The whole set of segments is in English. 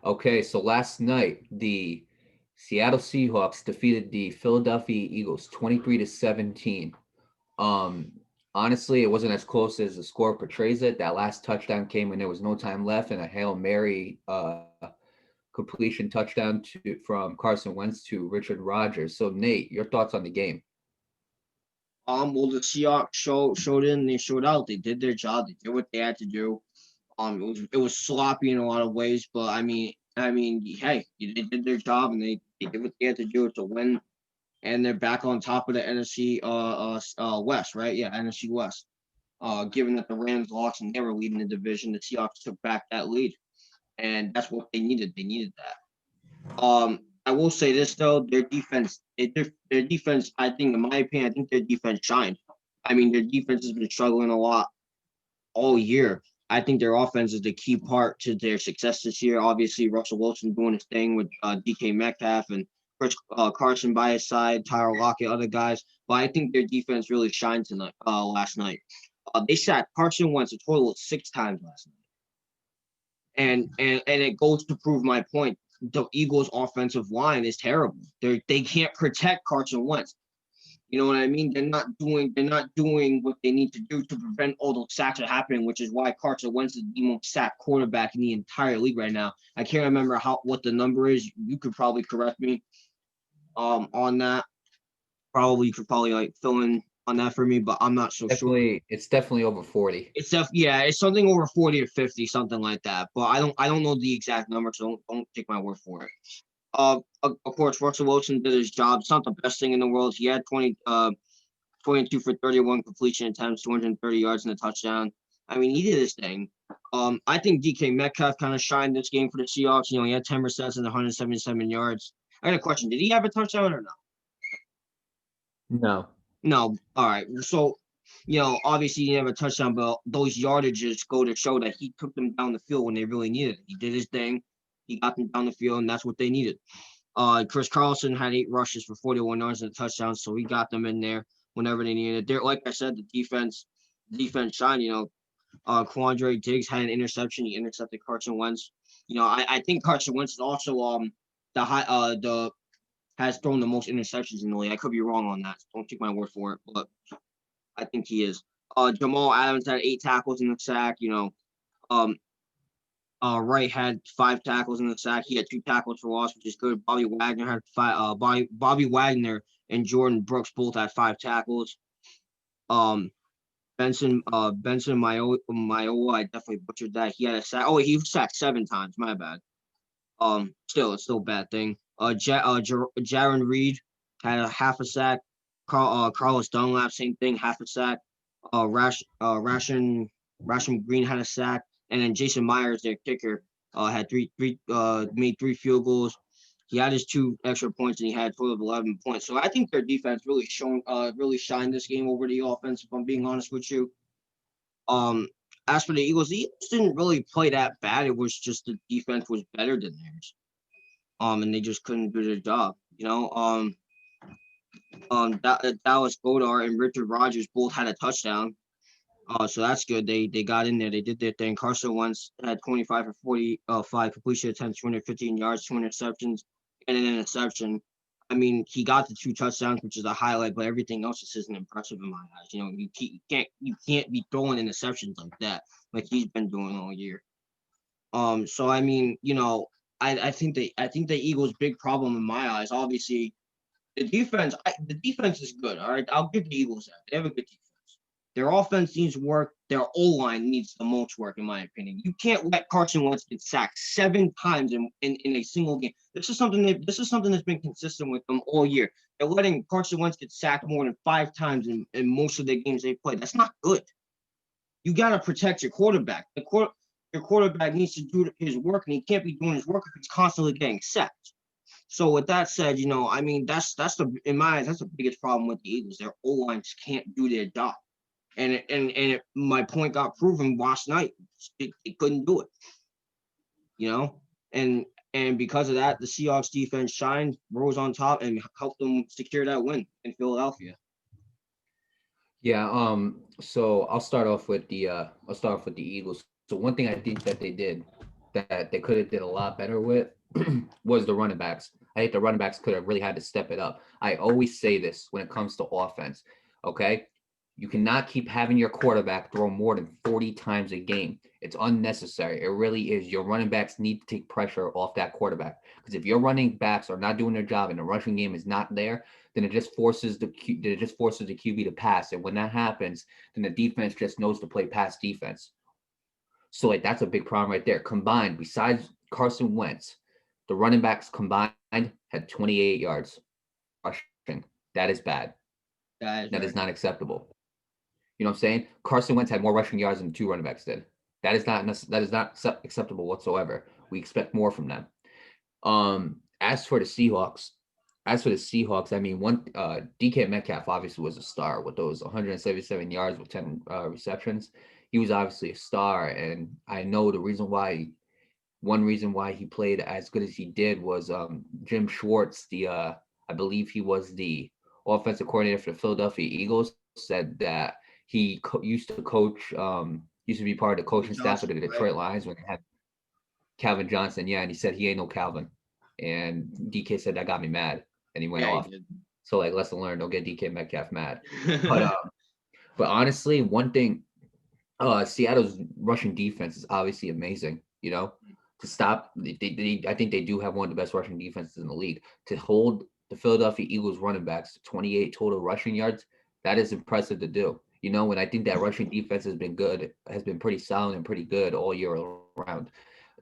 Okay, so last night the Seattle Seahawks defeated the Philadelphia Eagles 23 to 17. Um, Honestly, it wasn't as close as the score portrays it. That last touchdown came when there was no time left, and a Hail Mary completion touchdown from Carson Wentz to Richard Rodgers. So Nate, your thoughts on the game? Well, the Seahawks showed in, they showed out. They did their job. They did what they had to do. It was sloppy in a lot of ways, but hey, they did their job and they did what they had to do to win, and they're back on top of the NFC West, right? Yeah, NFC West. Given that the Rams lost and they were leading the division, the Seahawks took back that lead, and that's what they needed. They needed that. I will say this though, their defense, I think, in my opinion, I think their defense shined. I mean, their defense has been struggling a lot all year. I think their offense is the key part to their success this year. Obviously, Russell Wilson doing his thing with DK Metcalf and Chris Carson by his side, Tyler Lockett, other guys. But I think their defense really shined tonight. Last night, they sacked Carson Wentz a total of 6 times last night, and it goes to prove my point. The Eagles' offensive line is terrible. They can't protect Carson Wentz. You know what I mean? They're not doing what they need to do to prevent all those sacks from happening, which is why Carson Wentz is the most sacked quarterback in the entire league right now. I can't remember what the number is. You could probably correct me on that. Probably you could probably like fill in on that for me, but I'm not so sure. It's definitely over 40. Yeah, it's something over 40 or 50, something like that. But I don't know the exact number, so don't take my word for it. Of course, Russell Wilson did his job. It's not the best thing in the world. He had 22 for 31 completion attempts, 230 yards and a touchdown. I mean, he did his thing. I think DK Metcalf kind of shined this game for the Seahawks. He had 10 receptions and 177 yards. I got a question. Did he have a touchdown or no? No. No. All right. So, obviously he didn't have a touchdown, but those yardages go to show that he took them down the field when they really needed it. He did his thing. He got them down the field, and that's what they needed. Chris Carlson had 8 rushes for 41 yards and a touchdown, so he got them in there whenever they needed it. There, like I said, the defense shined. Quandre Diggs had an interception. He intercepted Carson Wentz. I think Carson Wentz is also the has thrown the most interceptions in the league. I could be wrong on that. So don't take my word for it, but I think he is. Jamal Adams had 8 tackles in the sack. Um, Wright had 5 tackles in the sack. He had 2 tackles for loss, which is good. Bobby Wagner had 5. Bobby Wagner and Jordan Brooks both had 5 tackles. Um, Benson Mayowa, I definitely butchered that. He had a sack. Oh, he was sacked 7 times. My bad. It's still a bad thing. Jaron Reed had a half a sack. Carlos Dunlap, same thing, half a sack. Ration Green had a sack, and then Jason Myers, their kicker, had made 3 field goals. He had his 2 extra points, and he had a total of 11 points. So I think their defense really shined this game over the offense. If I'm being honest with you, um, as for the Eagles didn't really play that bad. It was just the defense was better than theirs. And they just couldn't do their job. Dallas Goddard and Richard Rodgers both had a touchdown. So that's good. They got in there. They did their thing. Carson Wentz had 25 for 45 completion attempts, 215 yards, 2 interceptions, and an interception. I mean, he got the 2 touchdowns, which is a highlight, but everything else just isn't impressive in my eyes. You can't be throwing interceptions like that, like he's been doing all year. So I mean, I think the Eagles' big problem in my eyes, obviously, the defense is good. All right, I'll give the Eagles that. They have a good defense. Their offense needs work. Their O line needs the most work, in my opinion. You can't let Carson Wentz get sacked 7 times in a single game. This is something that's been consistent with them all year. They're letting Carson Wentz get sacked more than 5 times in most of the games they play. That's not good. You got to protect your quarterback. Your quarterback needs to do his work, and he can't be doing his work if he's constantly getting sacked. So with that said, I mean that's the in my eyes that's the biggest problem with the Eagles. Their O line just can't do their job, my point got proven last night. It couldn't do it, you know, and and because of that, the Seahawks defense shined, rose on top, and helped them secure that win in Philadelphia. Yeah, so I'll start off with the Eagles. So one thing I think that they did that they could have did a lot better with was the running backs. I think the running backs could have really had to step it up. I always say this when it comes to offense. Okay. You cannot keep having your quarterback throw more than 40 times a game. It's unnecessary. It really is. Your running backs need to take pressure off that quarterback. Because if your running backs are not doing their job and the rushing game is not there, then it just forces the QB to pass. And when that happens, then the defense just knows to play pass defense. So like that's a big problem right there. Combined, besides Carson Wentz, the running backs combined had 28 yards rushing. That is bad. That is That is very not acceptable. You know what I'm saying? Carson Wentz had more rushing yards than the two running backs did. That is not acceptable whatsoever. We expect more from them. As for the Seahawks, I mean, one DK Metcalf obviously was a star with those 177 yards with 10 receptions. He was obviously a star, and I know the reason why. One reason why he played as good as he did was Jim Schwartz, the I believe he was the offensive coordinator for the Philadelphia Eagles, said that he used to be part of the Calvin coaching staff of Johnson, the right? Detroit Lions when they had Calvin Johnson. Yeah, and he said he ain't no Calvin, and DK said that got me mad, and he went Yeah, he off. did. So like, lesson learned: don't get DK Metcalf mad. But but honestly, one thing, Seattle's rushing defense is obviously amazing. You know, to stop, I think they do have one of the best rushing defenses in the league. To hold the Philadelphia Eagles running backs to 28 total rushing yards, that is impressive to do. You know, and I think that rushing defense has been pretty solid and pretty good all year around.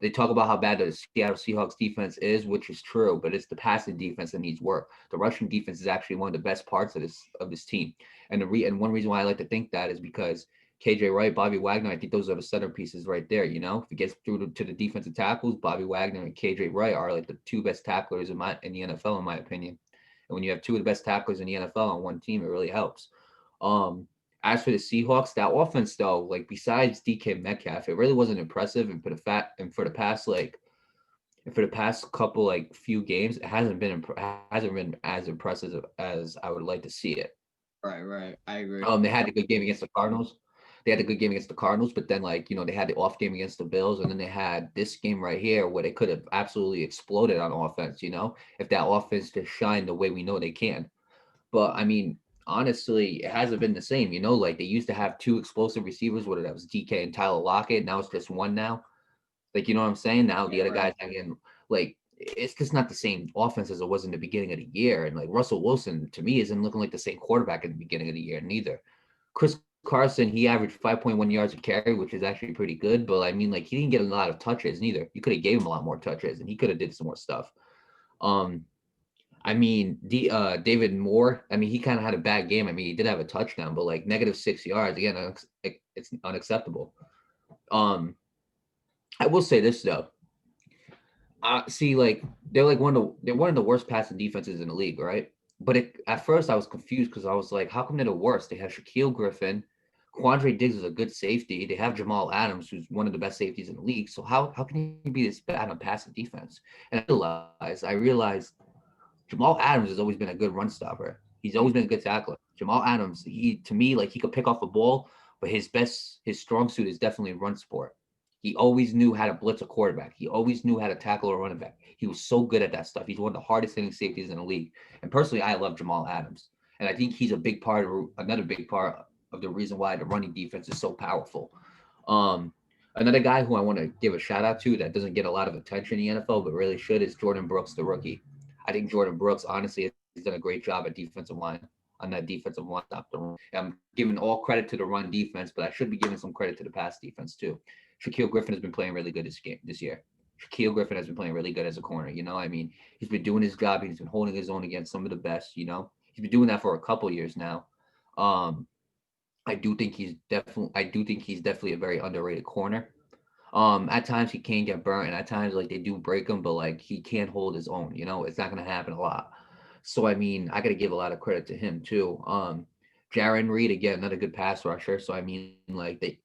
They talk about how bad the Seattle Seahawks defense is, which is true, but it's the passing defense that needs work. The rushing defense is actually one of the best parts of this team. And one reason why I like to think that is because KJ Wright, Bobby Wagner, I think those are the centerpieces right there. You know, if it gets through to the defensive tackles, Bobby Wagner and KJ Wright are like the two best tacklers in the NFL, in my opinion. And when you have two of the best tacklers in the NFL on one team, it really helps. Um, as for the Seahawks, that offense though, like besides DK Metcalf, it really wasn't impressive. And for the past couple like few games, it hasn't been as impressive as I would like to see it. Right, right. I agree. They had a good game against the Cardinals. They had a good game against the Cardinals, but then like they had the off game against the Bills, and then they had this game right here where they could have absolutely exploded on offense. If that offense just shined the way we know they can. But I mean, honestly, it hasn't been the same. Like they used to have two explosive receivers, whether that was DK and Tyler Lockett. Now it's just one now. Like, you know what I'm saying? Now the Right, other right. guys again, like it's just not the same offense as it was in the beginning of the year. And like Russell Wilson to me isn't looking like the same quarterback in the beginning of the year neither. Chris Carson, he averaged 5.1 yards a carry, which is actually pretty good. But I mean, like he didn't get a lot of touches neither. You could have gave him a lot more touches, and he could have did some more stuff. Um, I mean, David Moore. I mean, he kind of had a bad game. I mean, he did have a touchdown, but like -6 yards again, it's unacceptable. Um, I will say this though. See, like they're one of the worst passing defenses in the league, right? But at first I was confused because I was like, how come they're the worst? They have Shaquille Griffin, Quandre Diggs is a good safety. They have Jamal Adams, who's one of the best safeties in the league. So how can he be this bad on passing defense? And I realized Jamal Adams has always been a good run stopper. He's always been a good tackler. Jamal Adams, he to me like he could pick off a ball, but his strong suit is definitely run support. He always knew how to blitz a quarterback. He always knew how to tackle a running back. He was so good at that stuff. He's one of the hardest hitting safeties in the league. And personally, I love Jamal Adams, and I think he's a big part of another big part of the reason why the running defense is so powerful. Um, Another guy who I want to give a shout out to that doesn't get a lot of attention in the NFL, but really should is Jordan Brooks, the rookie. I think Jordan Brooks, honestly, has done a great job at defensive line on that defensive line. Stop the run. I'm giving all credit to the run defense, but I should be giving some credit to the pass defense too. Shaquille Griffin has been playing really good this year. Shaquille Griffin has been playing really good as a corner. I mean, he's been doing his job. He's been holding his own against some of the best. He's been doing that for a couple years now. Um, I do think he's definitely a very underrated corner. At times he can get burnt, and at times like they do break him, but like he can't hold his own. It's not gonna happen a lot. So I mean, I gotta give a lot of credit to him too. Jaron Reed again, another good pass rusher. So I mean, like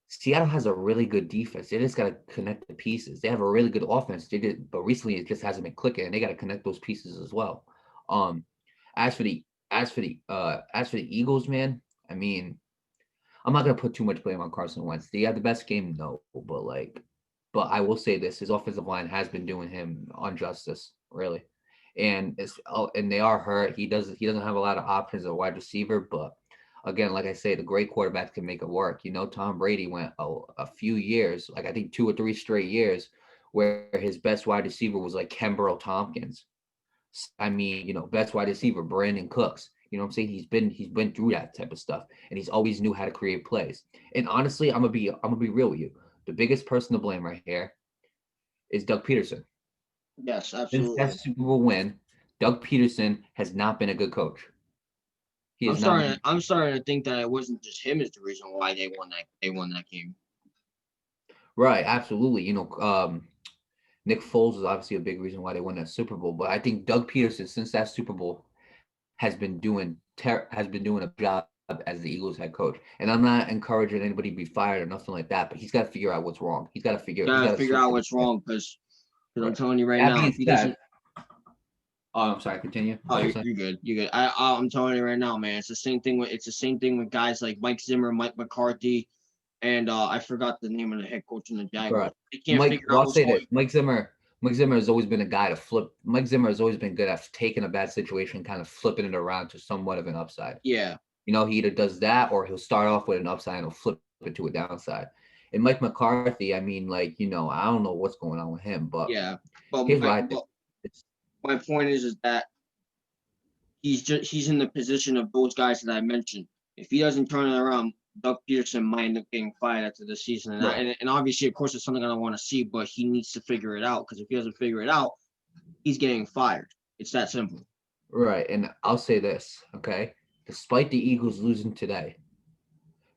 Seattle has a really good defense. They just gotta connect the pieces. They have a really good offense. But recently it just hasn't been clicking, and they gotta connect those pieces as well. Um, as for the Eagles, man, I mean, I'm not gonna put too much blame on Carson Wentz. They had the best game, no, but like But I will say this: his offensive line has been doing him injustice, really, and they are hurt. He doesn't have a lot of options at wide receiver, but again, like I say, the great quarterbacks can make it work. Tom Brady went a few years, like I think 2 or 3 straight years, where his best wide receiver was like Kemba Tompkins. I mean, best wide receiver, Brandon Cooks. You know what I'm saying? He's been through that type of stuff, and he's always knew how to create plays. And honestly, I'm gonna be real with you. The biggest person to blame right here is Doug Peterson. Yes, Since that absolutely. Super Bowl win, Doug Peterson has not been a good coach. He has not been I'm starting to think that it wasn't just him is the reason why they won that game. right. Absolutely. Nick Foles is obviously a big reason why they won that Super Bowl, but I think Doug Peterson, since that Super Bowl, has been doing a job as the Eagles head coach. And I'm not encouraging anybody to be fired or nothing like that, but he's got to figure out what's wrong. He's Gotta got to figure sort out things what's out. wrong because I'm Right. telling you right That now, being if he said, doesn't. oh, I'm sorry. Continue. Oh, What were you you're, saying? you're good. You're good. I'm telling you right now, man. It's the same thing with guys like Mike Zimmer, Mike McCarthy, and I forgot the name of the head coach in the Jaguars. Right. They can't figure Well, out I'll what's say going. this: Mike Zimmer has always been a guy to flip. Mike Zimmer has always been good at taking a bad situation, kind of flipping it around to somewhat of an upside. Yeah, He either does that or he'll start off with an upside and he'll flip it to a downside. And Mike McCarthy, I mean, I don't know what's going on with him, but yeah. But here's what my I think. but my point is that he's in the position of those guys that I mentioned. If he doesn't turn it around, Doug Peterson might end up getting fired after the season, and, Right. and obviously, of course, it's something I don't want to see. But he needs to figure it out because if he doesn't figure it out, he's getting fired. It's that simple. Right. And I'll say this, okay? Despite the Eagles losing today,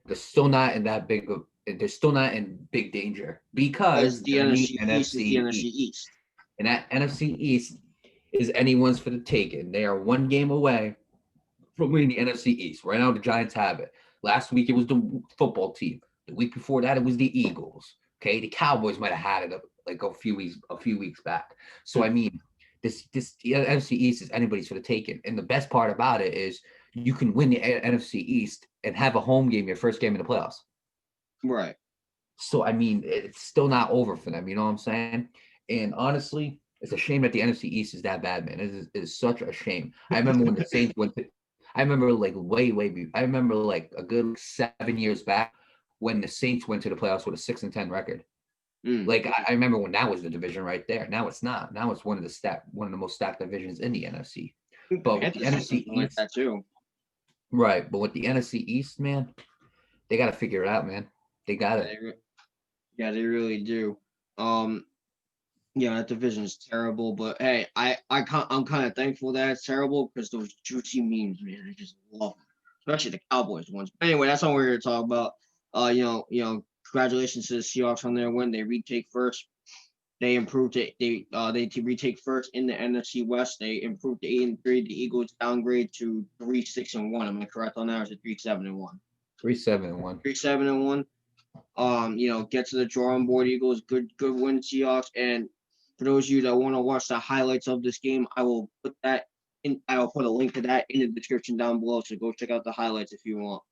they're still not in that big of they're still not in big danger Because because the they're in the NFC East is the NFC NFC East. East. And that NFC East is anyone's for the taking. They are one game away from winning the NFC East. Right now, the Giants have it. Last week, it was the football team. The week before that, it was the Eagles. Okay, the Cowboys might have had it like a few weeks back. So I mean, this the NFC East is anybody's for the taking. And the best part about it is you can win the NFC East and have a home game, your first game in the playoffs. Right. So I mean, it's still not over for them. You know what I'm saying? And honestly, it's a shame that the NFC East is that bad, man. It is such a shame. I remember when the Saints went to. I remember like I remember like a good 7 years back when the Saints went to the playoffs with a 6-10 record. Mm. Like I remember when that was the division right there. Now it's not. Now it's one of the most stacked divisions in the NFC. The But with the Panthers have NFC something like East, that too. right? But with the NFC East, man, they got to figure it out, man. They got Yeah, to. they really do. Um, yeah, that division is terrible. But hey, I'm kind of thankful that it's terrible because those juicy memes, man, I just love them, especially the Cowboys ones. But anyway, that's not what we're here to talk about. Congratulations to the Seahawks on their win. They retake first. They improved it. They retake first in the NFC West. They improved to 8-3. The Eagles downgrade to 3-6-1. Am I correct on that? Or is it 3-7-1? 3-7-1. 3-7-1. Get to the drawing board, Eagles. Good win, Seahawks. And for those of you that want to watch the highlights of this game, I will put a link to that in the description down below. So go check out the highlights if you want.